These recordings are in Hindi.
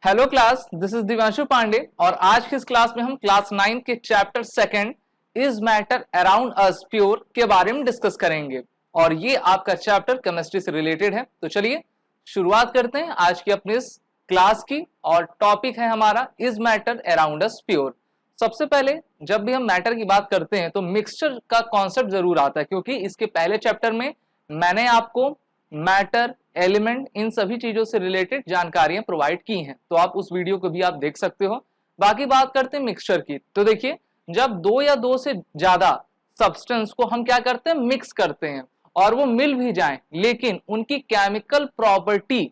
Hello class, this is Divyanshu Pandey और आज की इस क्लास में हम क्लास 9 के chapter second is matter around us pure के बारे में डिस्कस करेंगे और ये आपका चैप्टर केमिस्ट्री से रिलेटेड है। तो चलिए शुरुआत करते हैं आज की अपनी इस क्लास की और टॉपिक है हमारा is matter around us pure. सबसे पहले जब भी हम मैटर की बात करते हैं तो मिक्सचर का कॉन्सेप्ट जरूर आता है, क्योंकि इसके पहले चैप्टर में मैंने आपको मैटर, एलिमेंट, इन सभी चीजों से रिलेटेड जानकारियां प्रोवाइड की हैं, तो आप उस वीडियो को भी आप देख सकते हो। बाकी बात करते हैं मिक्सचर की, तो देखिए जब दो या दो से ज्यादा सब्सटेंस को हम क्या करते हैं, मिक्स करते हैं और वो मिल भी जाएं लेकिन उनकी केमिकल प्रॉपर्टी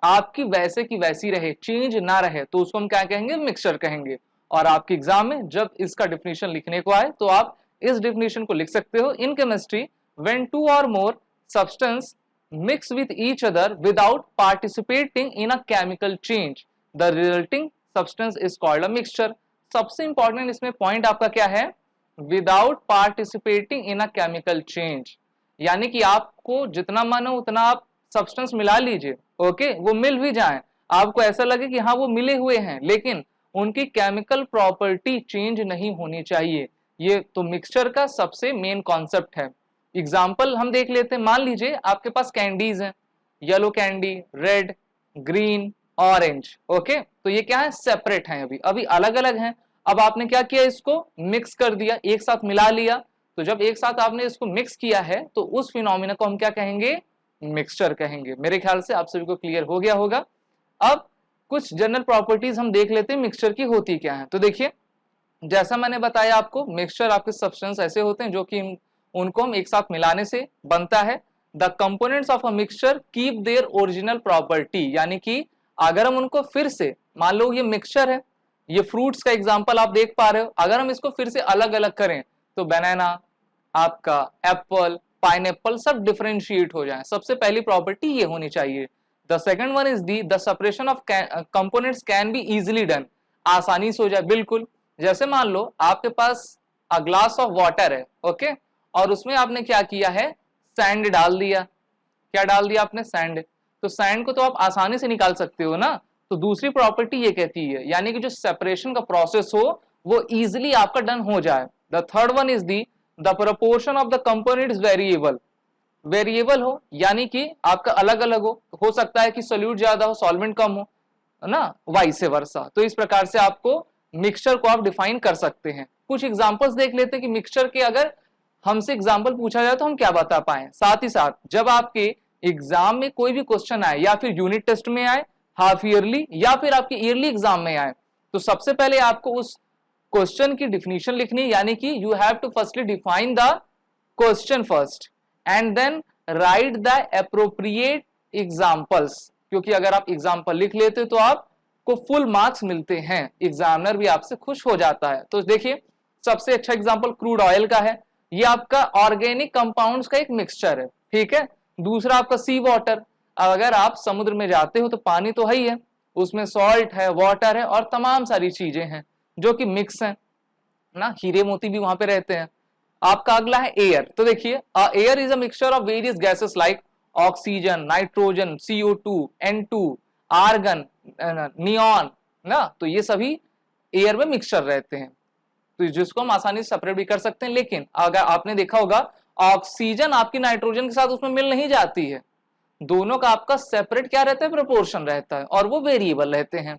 आपकी वैसे की वैसी रहे, चेंज ना रहे, तो उसको हम क्या कहेंगे, मिक्सचर कहेंगे। और आपके एग्जाम में जब इसका डिफिनेशन लिखने को आए तो आप इस डिफिनेशन को लिख सकते हो। In chemistry when to or more substance mix with each other without participating in a chemical change, the resulting substance is called a mixture। सबसे इंपॉर्टेंट इसमें पॉइंट आपका क्या है, without participating in a chemical change, यानी कि आपको जितना मन हो उतना आप सब्सटेंस मिला लीजिए, ओके, वो मिल भी जाए, आपको ऐसा लगे कि हाँ वो मिले हुए हैं, लेकिन उनकी केमिकल प्रॉपर्टी चेंज नहीं होनी चाहिए। ये तो मिक्सचर का सबसे मेन कॉन्सेप्ट है। एग्जाम्पल हम देख लेते हैं। मान लीजिए आपके पास कैंडीज हैं, yellow candy, red, green, orange, okay, तो ये क्या है, सेपरेट हैं, अभी अभी अलग अलग हैं। अब आपने क्या किया, इसको मिक्स कर दिया, एक साथ मिला लिया। तो जब एक साथ आपने इसको मिक्स किया है तो उस फिनोमिना को हम क्या कहेंगे, मिक्सचर कहेंगे। मेरे ख्याल से आप सभी को क्लियर हो गया होगा। अब कुछ जनरल प्रॉपर्टीज हम देख लेते हैं मिक्सचर की होती क्या है। तो देखिए जैसा मैंने बताया आपको, मिक्सचर आपके सब्सटेंस ऐसे होते हैं जो कि उनको हम एक साथ मिलाने से बनता है। The components of a mixture keep their original property, यानी कि अगर हम उनको फिर से, मान लो ये मिक्सचर है, ये फ्रूट्स का एग्जांपल आप देख पा रहे हो, अगर हम इसको फिर से अलग अलग करें तो बनाना, आपका एप्पल, पाइनएप्पल सब डिफरेंशिएट हो जाए। सबसे पहली प्रॉपर्टी ये होनी चाहिए। The second one is the separation of components can be easily done, आसानी से हो जाए, बिल्कुल। जैसे मान लो आपके पास अ ग्लास ऑफ वाटर है, ओके, और उसमें आपने क्या किया है, सैंड डाल दिया। क्या डाल दिया आपने, सैंड। तो सैंड को तो आप आसानी से निकाल सकते हो ना। तो दूसरी प्रॉपर्टी ये कहती है, यानी कि जो सेपरेशन का प्रोसेस हो वो इजीली आपका डन हो जाए। The third one is the proportion of the component is variable, variable हो, यानी कि आपका अलग अलग हो सकता है कि सोल्यूट ज्यादा हो, सॉल्वेंट कम हो ना, वाइस वर्सा। तो इस प्रकार से आपको मिक्सचर को आप डिफाइन कर सकते हैं। कुछ एग्जांपल्स देख लेते हैं कि मिक्सचर के अगर हमसे एग्जाम्पल पूछा जाए तो हम क्या बता पाए। साथ ही साथ जब आपके एग्जाम में कोई भी क्वेश्चन आए, या फिर यूनिट टेस्ट में आए, हाफ ईयरली, या फिर आपके ईयरली एग्जाम में आए, तो सबसे पहले आपको उस क्वेश्चन की डिफिनीशन लिखनी, यानी कि you have to firstly define the question first and then write the appropriate examples, क्योंकि अगर आप एग्जाम्पल लिख लेते तो आपको फुल मार्क्स मिलते हैं, एग्जामिनर भी आपसे खुश हो जाता है। तो देखिए सबसे अच्छा एग्जाम्पल क्रूड ऑयल का है, ये आपका ऑर्गेनिक कंपाउंड्स का एक मिक्सचर है, ठीक है। दूसरा आपका सी वाटर, अगर आप समुद्र में जाते हो तो पानी तो है ही है, उसमें सॉल्ट है, वाटर है और तमाम सारी चीजें हैं जो कि मिक्स हैं ना, हीरे मोती भी वहां पे रहते हैं। आपका अगला है एयर। तो देखिए air is a mixture of various gases like oxygen, nitrogen, CO2, N2, argon, neon ना, तो ये सभी एयर में मिक्सचर रहते हैं, तो जिसको हम आसानी से सेपरेट भी कर सकते हैं। लेकिन अगर आपने देखा होगा ऑक्सीजन आपकी नाइट्रोजन के साथ उसमें मिल नहीं जाती है, दोनों का आपका सेपरेट क्या रहता है, प्रोपोर्शन रहता है, और वो वेरिएबल रहते हैं।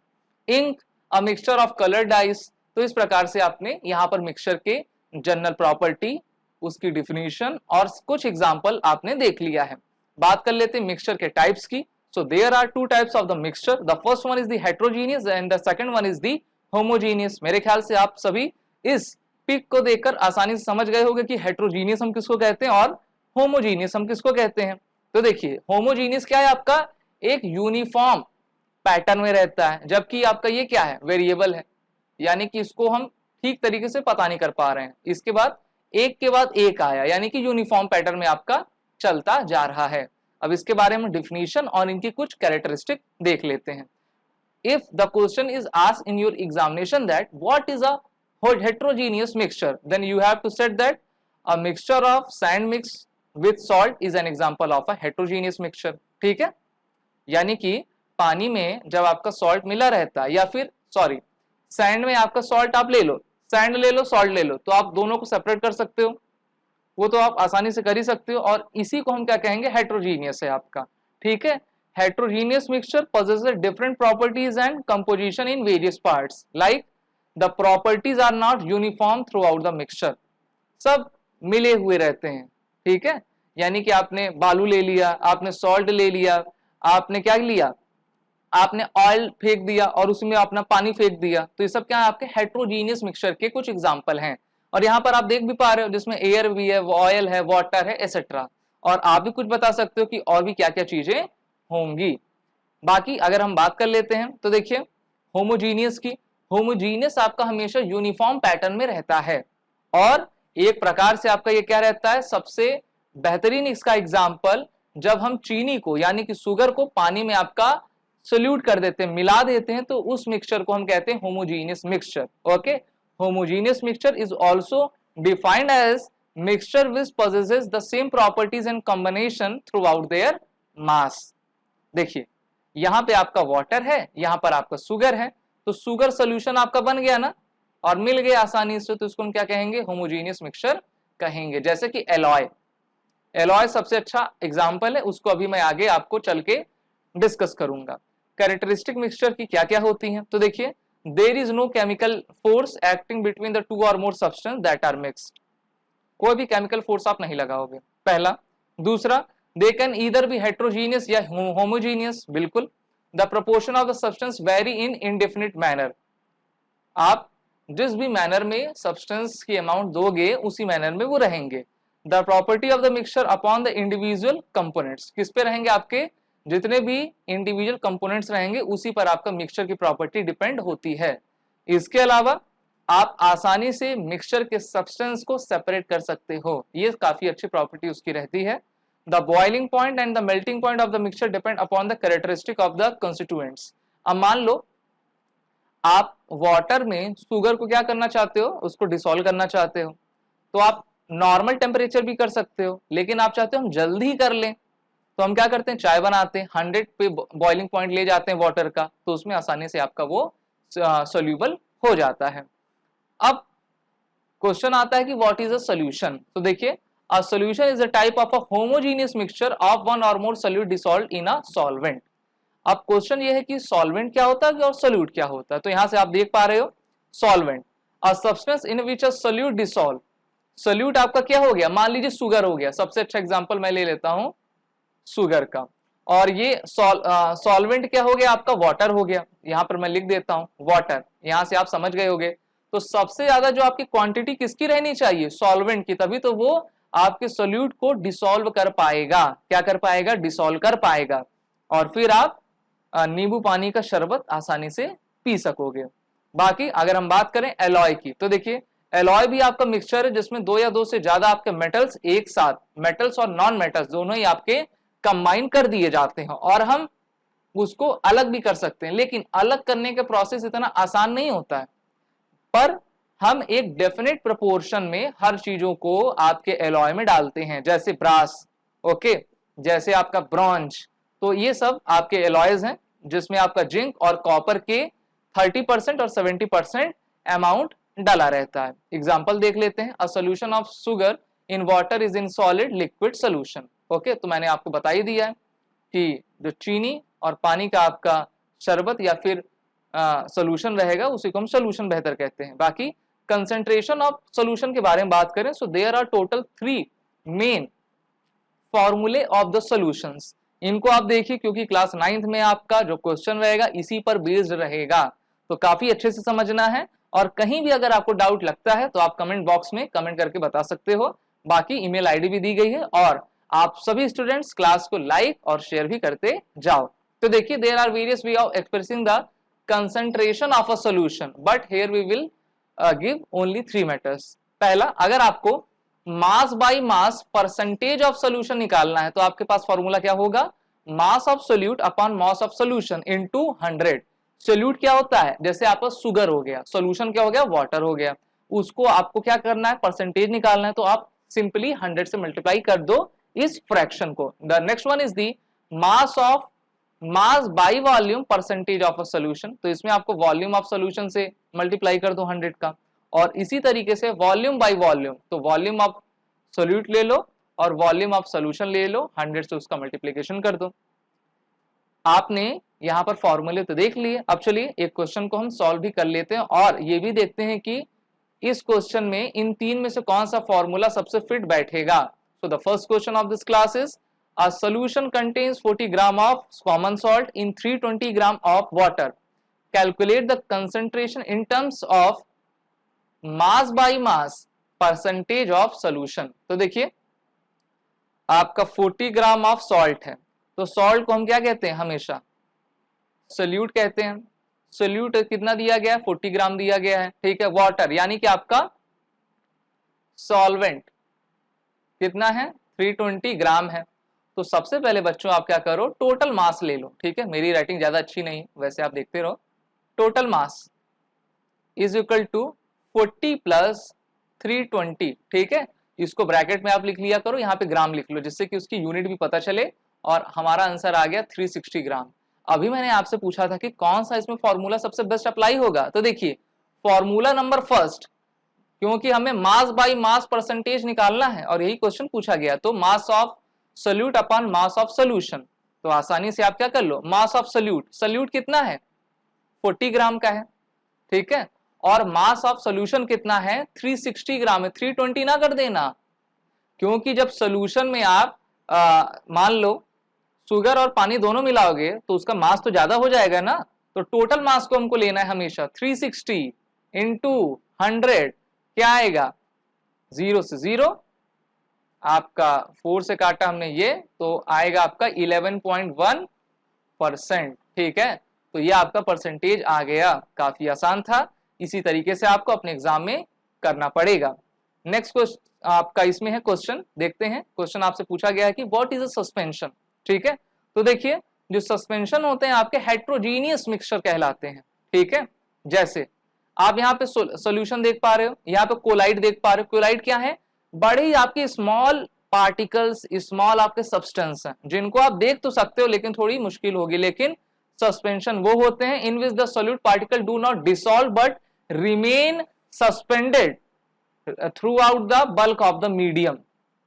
Ink a mixture of colour dyes. तो इस प्रकार से आपने यहाँ पर मिक्सचर के जनरल प्रॉपर्टी, उसकी डिफिनीशन और कुछ एग्जाम्पल आपने देख लिया है। बात कर लेते हैं मिक्सचर के टाइप्स की। So there are two types of the mixture. The first one is the heterogeneous and the second one is the homogeneous. मेरे ख्याल से आप सभी इस पिक को देखकर आसानी से समझ गए होंगे कि हेट्रोजीनियस हम किसको कहते हैं और होमोजीनियस हम किसको कहते हैं। तो देखिए होमोजीनियस क्या है, आपका एक यूनिफॉर्म पैटर्न में रहता है, जबकि आपका ये क्या है, वेरिएबल है, यानी कि इसको हम ठीक तरीके से पता नहीं कर पा रहे हैं। इसके बाद एक आया, यानी कि यूनिफॉर्म पैटर्न में आपका चलता जा रहा है। अब इसके बारे में डिफिनीशन और इनकी कुछ कैरेक्टरिस्टिक देख लेते हैं। If the question is asked in your examination that what is a heterogeneous mixture, then you have to set that a mixture of sand mix with salt is an example of a heterogeneous mixture, ठीक है। यानी कि पानी में जब आपका सॉल्ट मिला रहता है, या फिर सॉरी सैंड में आपका सॉल्ट आप ले लो, सैंड ले लो, सॉल्ट ले लो, तो आप दोनों को सेपरेट कर सकते हो, वो तो आप आसानी से कर ही सकते हो। और इसी को हम क्या कहेंगे, हेट्रोजीनियस है आपका, ठीक है। Heterogeneous mixture possesses different properties and composition in various parts, like the properties are not uniform throughout the mixture, सब मिले हुए रहते हैं, ठीक है। यानी कि आपने बालू ले लिया, आपने सॉल्ट ले लिया, आपने क्या लिया, आपने ऑयल फेंक दिया और उसमें अपना पानी फेंक दिया, तो ये सब क्या है, आपके हेट्रोजीनियस मिक्सचर के कुछ एग्जांपल हैं। और यहाँ पर आप देख भी पा रहे हो जिसमें एयर भी है, ऑयल है, वाटर है, एसेट्रा। और आप भी कुछ बता सकते हो कि और भी क्या क्या चीजें होंगी। बाकी अगर हम बात कर लेते हैं तो देखिए होमोजीनियस की, होमोजीनियस आपका हमेशा यूनिफॉर्म पैटर्न में रहता है, और एक प्रकार से आपका ये क्या रहता है, सबसे बेहतरीन इसका एग्जाम्पल जब हम चीनी को यानी कि शुगर को पानी में आपका सोल्यूट कर देते हैं, मिला देते हैं, तो उस मिक्सचर को हम कहते हैं homogeneous mixture. Okay, homogeneous mixture is also defined as mixture which possesses the same properties and combination throughout their mass। देखिए यहाँ पे आपका वाटर है, यहाँ पर आपका शुगर है, तो शुगर सोल्यूशन आपका बन गया ना और मिल गया आसानी से, तो इसको हम क्या कहेंगे, होमोजीनियस मिक्सचर कहेंगे। जैसे कि एलॉय, एलॉय सबसे अच्छा एग्जांपल है, उसको अभी मैं आगे आपको चल के डिस्कस करूंगा। कैरेक्टरिस्टिक मिक्सचर की क्या क्या होती हैं, तो देखिए there is no chemical force acting between the two or more substance that are mixed, कोई भी केमिकल फोर्स आप नहीं लगाओगे, पहला। दूसरा, they can either be heterogeneous या होमोजीनियस, बिल्कुल। The proportion of the substance vary in indefinite manner, आप जिस भी मैनर में सब्सटेंस की अमाउंट दोगे उसी मैनर में वो रहेंगे। The property of the mixture upon the individual components, किस पे रहेंगे, आपके जितने भी इंडिविजुअल कंपोनेंट्स रहेंगे उसी पर आपका मिक्सचर की प्रॉपर्टी डिपेंड होती है। इसके अलावा आप आसानी से मिक्सचर के सब्सटेंस को सेपरेट कर सकते हो, ये काफी अच्छी प्रॉपर्टी उसकी रहती है। The boiling point and the melting point of the mixture depend upon the characteristic of the constituents. अब मान लो आप वाटर में शुगर को क्या करना चाहते हो, उसको डिसॉल्व करना चाहते हो, तो आप नॉर्मल टेम्परेचर भी कर सकते हो, लेकिन आप चाहते हो हम जल्दी कर लें, तो हम क्या करते हैं, चाय बनाते हैं, 100 पे बॉइलिंग पॉइंट ले जाते हैं वाटर का, तो उसमें आसानी से आपका वो सोल्यूबल हो जाता है। अब क्वेश्चन आता है कि व्हाट इज अ सॉल्यूशन, तो देखिए a solution is a type of a homogeneous mixture of one or more solute dissolved in a solvent. अब क्वेश्चन ये है कि सॉल्वेंट क्या होता है और सोल्यूट क्या होता है, तो यहां से आप देख पा रहे हो solvent a substance in which a solute dissolve, solute आपका क्या हो गया, मान लीजिए शुगर हो गया, सबसे अच्छा एग्जांपल मैं ले लेता हूं शुगर का, और ये सॉल्वेंट क्या हो गया आपका, वाटर हो गया, यहां पर मैं लिख देता हूं वाटर, यहां से आप समझ गए होंगे। तो सबसे ज्यादा जो आपकी क्वांटिटी किसकी रहनी चाहिए, सॉल्वेंट की, तभी तो वो आपके सोल्यूट को डिसॉल्व कर पाएगा, क्या कर पाएगा, डिसॉल्व कर पाएगा, और फिर आप नींबू पानी का शरबत आसानी से पी सकोगे। बाकी अगर हम बात करें एलॉय की, तो देखिए एलॉय भी आपका मिक्सचर है जिसमें दो या दो से ज्यादा आपके मेटल्स एक साथ, मेटल्स और नॉन मेटल्स दोनों ही आपके कंबाइन कर दिए जाते हैं, और हम उसको अलग भी कर सकते हैं, लेकिन अलग करने का प्रोसेस इतना आसान नहीं होता है, पर हम एक डेफिनेट प्रोपोर्शन में हर चीजों को आपके एलॉय में डालते हैं, जैसे ब्रास, ओके, जैसे आपका ब्रॉन्ज, तो ये सब आपके एलॉयज हैं जिसमें आपका जिंक और कॉपर के 30% और 70% अमाउंट डाला रहता है। एग्जाम्पल देख लेते हैं, a solution of sugar in water is in solid liquid solution. Okay, तो मैंने आपको बता ही दिया है कि जो चीनी और पानी का आपका शरबत या फिर सोल्यूशन रहेगा उसी को हम सोल्यूशन बेहतर कहते हैं। बाकी कंसेंट्रेशन ऑफ सोल्यूशन के बारे में बात करें, so there are total 3 main फॉर्मूले ऑफ द सोल्यूशंस। इनको आप देखिए क्योंकि क्लास 9th में आपका जो क्वेश्चन रहेगा इसी पर बेस्ड रहेगा, तो काफी अच्छे से समझना है। और कहीं भी अगर आपको डाउट लगता है तो आप कमेंट बॉक्स में कमेंट करके बता सकते हो। बाकी ईमेल आईडी भी दी गई है, और आप सभी स्टूडेंट्स क्लास को लाइक और शेयर भी करते जाओ। तो देखिए there are various way of expressing the concentration of a solution, but here we will give only 3 methods. पहला, अगर आपको mass by mass percentage of solution निकालना है तो आपके पास फॉर्मूला क्या होगा, mass of solute upon mass of solution into 100। Solute क्या होता है, जैसे आपका शुगर हो गया, सोल्यूशन क्या हो गया, वाटर हो गया, उसको आपको क्या करना है, परसेंटेज निकालना है, तो आप सिंपली 100 से मल्टीप्लाई कर दो इस फ्रैक्शन को। The next one is the mass of mass by volume percentage of a solution, तो इसमें आपको वॉल्यूम ऑफ सोल्यूशन से मल्टीप्लाई कर दो 100 का, और इसी तरीके से वॉल्यूम बाई वॉल्यूम, तो वॉल्यूम ऑफ सोल्यूट ले लो और वॉल्यूम ऑफ सोल्यूशन ले लो, 100 से उसका मल्टीप्लीकेशन कर दो। आपने यहाँ पर फॉर्मूले तो देख लिए, अब चलिए एक क्वेश्चन को हम सॉल्व भी कर लेते हैं और ये भी देखते हैं कि इस क्वेश्चन में इन तीन में से कौन सा फॉर्मूला सबसे फिट बैठेगा। So the first question of this class is a solution contains 40 gram of common salt in 320 gram of water. Calculate the concentration in terms of mass by mass percentage of solution. तो देखिए आपका 40 ग्राम ऑफ सॉल्ट है, तो सॉल्ट को हम क्या कहते हैं, हमेशा सोल्यूट कहते हैं। सोल्यूट कितना दिया गया है, 40 ग्राम दिया गया है, ठीक है। वाटर यानी कि आपका सॉल्वेंट कितना है, 320 ग्राम है। तो सबसे पहले बच्चों आप क्या करो, टोटल मास ले लो, ठीक है। मेरी राइटिंग ज्यादा अच्छी नहीं, वैसे आप देखते रहो। Total mass is equal to 40 plus 320, ठीक है। इसको ब्रैकेट में आप लिख लिया करो, यहाँ पे ग्राम लिख लो, जिससे कि उसकी यूनिट भी पता चले, और हमारा आंसर आ गया 360 ग्राम। अभी मैंने आपसे पूछा था कि कौन सा इसमें फॉर्मूला सबसे बेस्ट अप्लाई होगा, तो देखिए फॉर्मूला नंबर फर्स्ट, क्योंकि हमें मास बाई मास परसेंटेज निकालना है और यही क्वेश्चन पूछा गया, तो मास of solute upon mass of solution, तो आसानी से आप क्या कर लो, मास ऑफ सोल्यूट, सोल्यूट कितना है 40 ग्राम का है, ठीक है, और मास ऑफ सोल्यूशन कितना है 360 ग्राम है, 320 ना कर देना, क्योंकि जब सोल्यूशन में आप मान लो शुगर और पानी दोनों मिलाओगे तो उसका मास तो ज्यादा हो जाएगा ना, तो टोटल मास को हमको लेना है हमेशा 360 इंटू 100, क्या आएगा 0 से 0, आपका 4 से काटा हमने ये, तो आएगा आपका 11.1%, ठीक है। तो ये आपका परसेंटेज आ गया, काफी आसान था, इसी तरीके से आपको अपने एग्जाम में करना पड़ेगा। नेक्स्ट क्वेश्चन आपका इसमें है, क्वेश्चन देखते हैं। क्वेश्चन आपसे पूछा गया है कि व्हाट इज अ सस्पेंशन, ठीक है। तो देखिए जो सस्पेंशन होते हैं आपके हेट्रोजीनियस मिक्सचर कहलाते हैं, ठीक है। जैसे आप यहाँ पे सॉल्यूशन देख पा रहे हो, यहाँ पे कोलाइड देख पा रहे हो। कोलाइड क्या है, बड़े ही आपके स्मॉल पार्टिकल्स, स्मॉल आपके सब्सटेंस हैं, जिनको आप देख तो सकते हो लेकिन थोड़ी मुश्किल होगी। लेकिन सस्पेंशन वो होते हैं in which the solute particle do not dissolve but remain suspended throughout the bulk of the medium,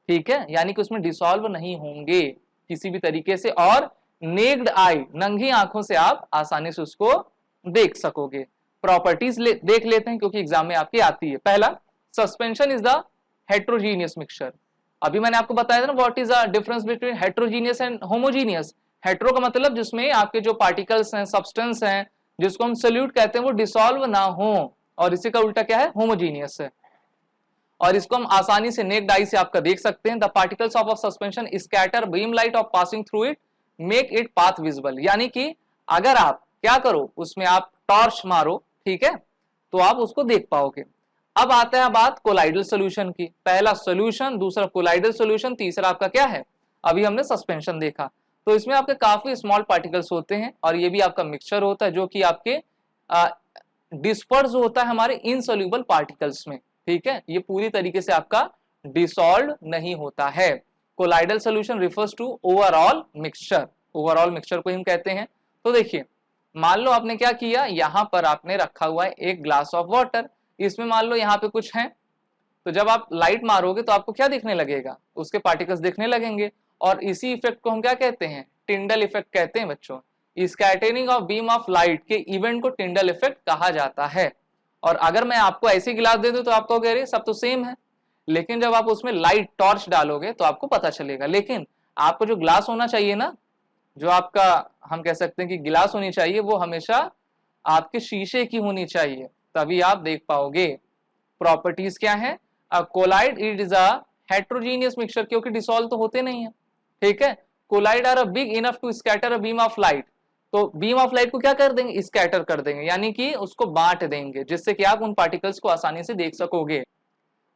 ठीक है। यानी कि उसमें डिसॉल्व नहीं होंगे किसी भी तरीके से, और नेक्ड आई, नंगी आंखों से आप आसानी से उसको देख सकोगे। प्रॉपर्टीज देख लेते हैं क्योंकि एग्जाम में आपकी आती है। पहला, suspension is the heterogeneous mixture. अभी मैंने आपको बताया था ना what is the difference between heterogeneous and homogeneous. Hetero का मतलब जिसमें आपके जो पार्टिकल्स हैं, सब्सटेंस हैं, जिसको हम सोल्यूट कहते हैं, वो डिसॉल्व ना हो, और इसी का उल्टा क्या है, होमोजीनियस है। और इसको हम आसानी से नेक्ड आई से आपका देख सकते हैं। The particles of suspension scatter beam light of passing through it make it path visible. यानी कि अगर आप क्या करो, उसमें आप टॉर्च मारो, ठीक है, तो आप उसको देख पाओगे। अब आता है बात कोलाइडल सोल्यूशन की। पहला सोल्यूशन, दूसरा कोलाइडल सोल्यूशन, तीसरा आपका क्या है, अभी हमने सस्पेंशन देखा। तो इसमें आपके काफी स्मॉल पार्टिकल्स होते हैं और ये भी आपका मिक्सचर होता है जो कि आपके डिस्पर्स होता है हमारे इनसोल्यूबल पार्टिकल्स में, ठीक है। ये पूरी तरीके से आपका डिसॉल्व नहीं होता है। Colloidal solution refers to overall mixture, overall mixture को हम कहते हैं। तो देखिए मान लो आपने क्या किया, यहां पर आपने रखा हुआ है एक ग्लास ऑफ वाटर, इसमें मान लो यहाँ पे कुछ है, तो जब आप लाइट मारोगे तो आपको क्या दिखने लगेगा, उसके पार्टिकल्स दिखने लगेंगे, और इसी इफेक्ट को हम क्या कहते हैं, टिंडल इफेक्ट कहते हैं बच्चों। Scattering of beam of light के इवेंट को टिंडल इफेक्ट कहा जाता है। और अगर मैं आपको ऐसी गिलास दे दूं तो आपको कह रहे सब तो सेम है, लेकिन जब आप उसमें लाइट टॉर्च डालोगे तो आपको पता चलेगा। लेकिन आपको जो ग्लास होना चाहिए ना, जो आपका हम कह सकते हैं कि गिलास होनी चाहिए, वो हमेशा आपके शीशे की होनी चाहिए, तभी आप देख पाओगे। प्रॉपर्टीज क्या है, colloid it is a heterogeneous mixture, क्योंकि डिसॉल्व तो होते नहीं है, ठीक है। Colloid are a big enough to scatter a beam of light, तो बीम ऑफ लाइट को क्या कर देंगे, स्कैटर कर देंगे, यानी कि उसको बांट देंगे, जिससे कि आप उन पार्टिकल्स को आसानी से देख सकोगे।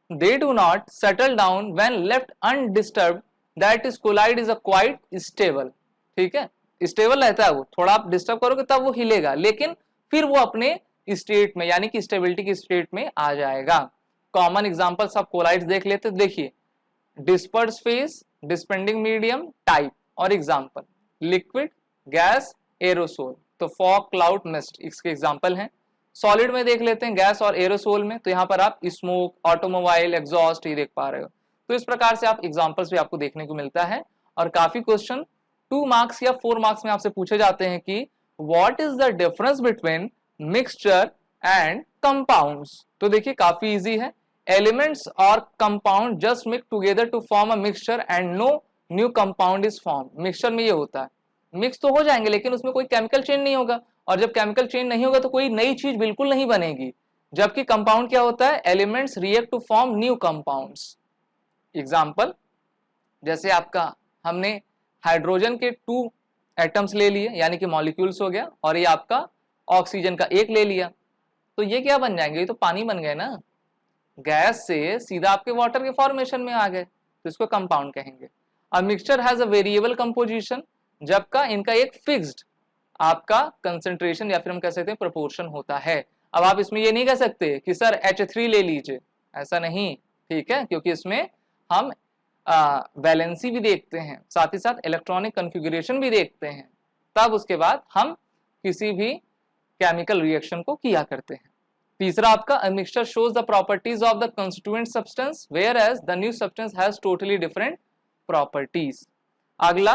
They do not settle down when left undisturbed, that is colloid is a quite stable, ठीक है। स्टेबल रहता है वो, थोड़ा आप डिस्टर्ब करोगे तब वो हिलेगा, लेकिन फिर वो अपने स्टेट में यानी कि स्टेबिलिटी की स्टेट में आ जाएगा। कॉमन एग्जांपल्स आप कोलाइड्स देख लेते, देखिए disperse phase, dispensing medium, type, और एग्जांपल लिक्विड, गैस, एरोसोल। तो फॉग, क्लाउड, मिस्ट इसके एग्जाम्पल हैं। सॉलिड में देख लेते हैं गैस और एरोसोल में, तो यहाँ पर आप स्मोक, ऑटोमोबाइल, एग्जॉस्ट ये देख पा रहे हो। तो इस प्रकार से आप एग्जाम्पल्स भी आपको देखने को मिलता है। और काफी क्वेश्चन 2 मार्क्स या 4 मार्क्स में आपसे पूछे जाते हैं कि what is the difference between mixture and compounds. तो देखिए काफी इजी है। एलिमेंट्स और compound just mix together to form a mixture and no new compound is form. Mixture में ये होता है, मिक्स तो हो जाएंगे लेकिन उसमें कोई केमिकल चेंज नहीं होगा, और जब केमिकल चेंज नहीं होगा तो कोई नई चीज बिल्कुल नहीं बनेगी। जबकि कंपाउंड क्या होता है, elements react to form new compounds. Example जैसे आपका हमने हाइड्रोजन के 2 एटम्स ले लिए यानी कि मॉलिक्यूल्स हो गया, और ये आपका ऑक्सीजन का 1 ले लिया, तो ये क्या बन जाएंगे, ये तो पानी बन गए ना। गैस से सीधा आपके वाटर के फॉर्मेशन में आ गए, तो इसको कंपाउंड कहेंगे। A mixture has a variable composition, जबकि इनका एक फिक्स्ड आपका कंसंट्रेशन या फिर हम कह सकते हैं प्रोपोर्शन होता है। अब आप इसमें ये नहीं कह सकते कि सर H3 ले लीजिए, ऐसा नहीं, ठीक है, क्योंकि इसमें हम वैलेंसी भी देखते हैं, साथ ही साथ इलेक्ट्रॉनिक कॉन्फ़िगरेशन भी देखते हैं, तब उसके बाद हम किसी भी केमिकल रिएक्शन को किया करते हैं। तीसरा आपका a mixture shows the properties of the constituent substance whereas the new substance has totally different properties. अगला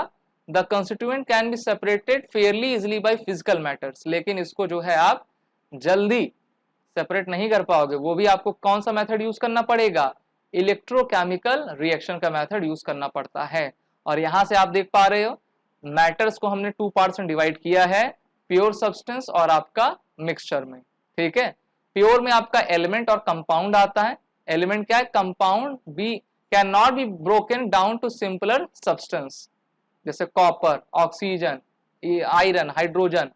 the constituent can be separated fairly easily by physical matters, लेकिन इसको जो है आप जल्दी सेपरेट नहीं कर पाओगे, वो भी आपको कौन सा मेथड यूज करना पड़ेगा, इलेक्ट्रोकेमिकल रिएक्शन का मेथड यूज करना पड़ता है। और यहां से आप देख पा रहे हो मैटर्स को हमने 2 पार्ट्स में डिवाइड किया है, प्योर सब्सटेंस और आपका मिक्सचर में, ठीक है। प्योर में आपका एलिमेंट और कंपाउंड आता है। एलिमेंट क्या है, compound be can not be broken down to simpler substance, जैसे copper, oxygen, iron, hydrogen.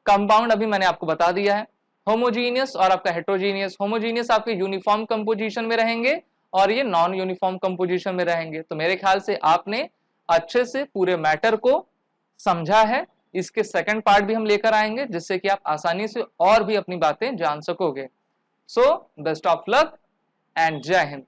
Compound अभी मैंने आपको बता दिया है। होमोजीनियस और आपका हेट्रोजीनियस। होमोजीनियस आपके यूनिफॉर्म कंपोजिशन में रहेंगे और ये नॉन यूनिफॉर्म कंपोजिशन में रहेंगे। तो मेरे ख्याल से आपने अच्छे से पूरे मैटर को समझा है। इसके सेकंड पार्ट भी हम लेकर आएंगे जिससे कि आप आसानी से और भी अपनी बातें जान सकोगे। So best of luck and जय हिंद।